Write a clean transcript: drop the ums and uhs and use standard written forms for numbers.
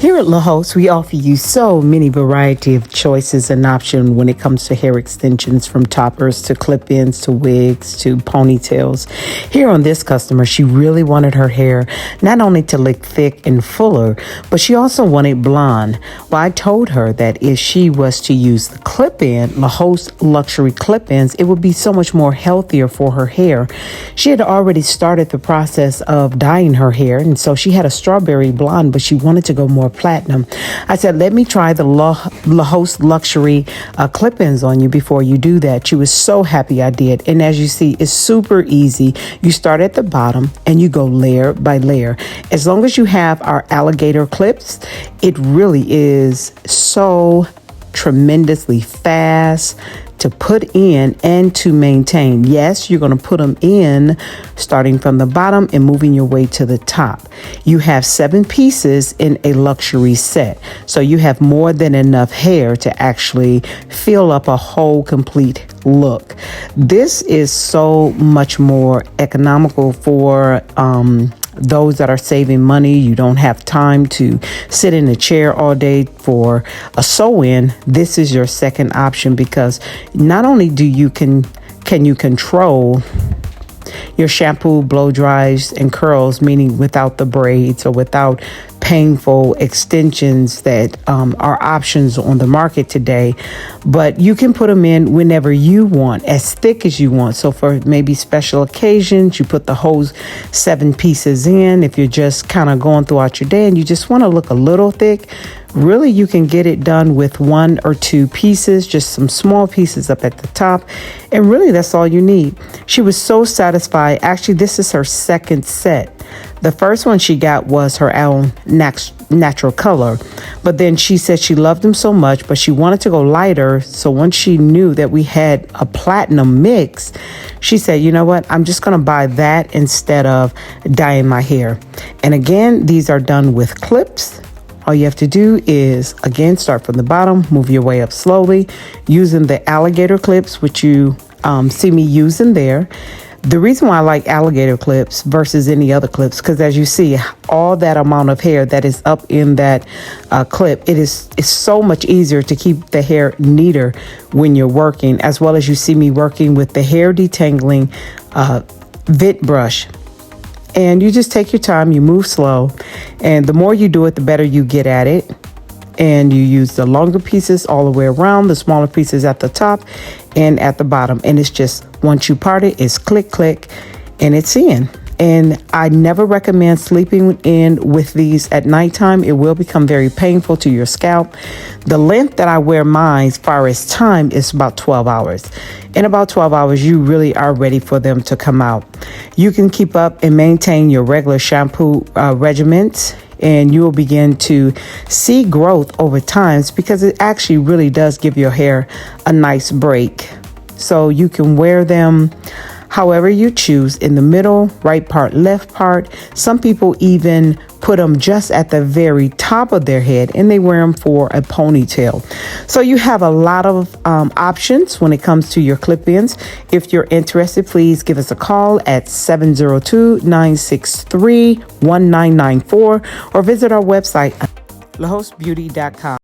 Here at La Host, we offer you so many variety of choices and options when it comes to hair extensions, from toppers to clip-ins to wigs to ponytails. Here on this customer, she really wanted her hair not only to look thick and fuller, but she also wanted blonde. Well, I told her that if she was to use the clip-in, La Host luxury clip-ins, it would be so much more healthier for her hair. She had already started the process of dyeing her hair, and so she had a strawberry blonde, but she wanted to go more platinum. I said, let me try the La Host luxury clip-ins on you before you do that. She was so happy I did. And as you see, it's super easy. You start at the bottom and you go layer by layer. As long as you have our alligator clips, it really is so tremendously fast to put in and to maintain. Yes, you're going to put them in starting from the bottom and moving your way to the top. You have 7 pieces in a luxury set, so you have more than enough hair to actually fill up a whole complete look. This is so much more economical for those that are saving money. You don't have time to sit in a chair all day for a sew-in. This is your second option, because not only do you can you control your shampoo, blow dries, and curls, meaning without the braids or without painful extensions that are options on the market today, but you can put them in whenever you want, as thick as you want. So for maybe special occasions, you put the whole 7 pieces in. If you're just kind of going throughout your day and you just want to look a little thick, really you can get it done with 1 or 2 pieces, just some small pieces up at the top, and really that's all you need. She was so satisfied. Actually, this is her second set. The first one she got was her own natural color, but then she said she loved them so much, but she wanted to go lighter. So once she knew that we had a platinum mix, she said, you know what, I'm just going to buy that instead of dyeing my hair. And again, these are done with clips. All you have to do is, again, start from the bottom, move your way up slowly using the alligator clips, which you see me using there. The reason why I like alligator clips versus any other clips, because as you see, all that amount of hair that is up in that clip, it's so much easier to keep the hair neater when you're working, as well as you see me working with the hair detangling vent brush. And you just take your time, you move slow, and the more you do it, the better you get at it. And you use the longer pieces all the way around, the smaller pieces at the top and at the bottom. And it's just, once you part it, it's click, click, and it's in. And I never recommend sleeping in with these at nighttime. It will become very painful to your scalp. The length that I wear mine, as far as time, is about 12 hours. In about 12 hours, you really are ready for them to come out. You can keep up and maintain your regular shampoo regimens, and you will begin to see growth over time, because it actually really does give your hair a nice break. So you can wear them however you choose, in the middle, right part, left part. Some people even put them just at the very top of their head, and they wear them for a ponytail. So you have a lot of options when it comes to your clip-ins. If you're interested, please give us a call at 702-963-1994 or visit our website, lahostbeauty.com.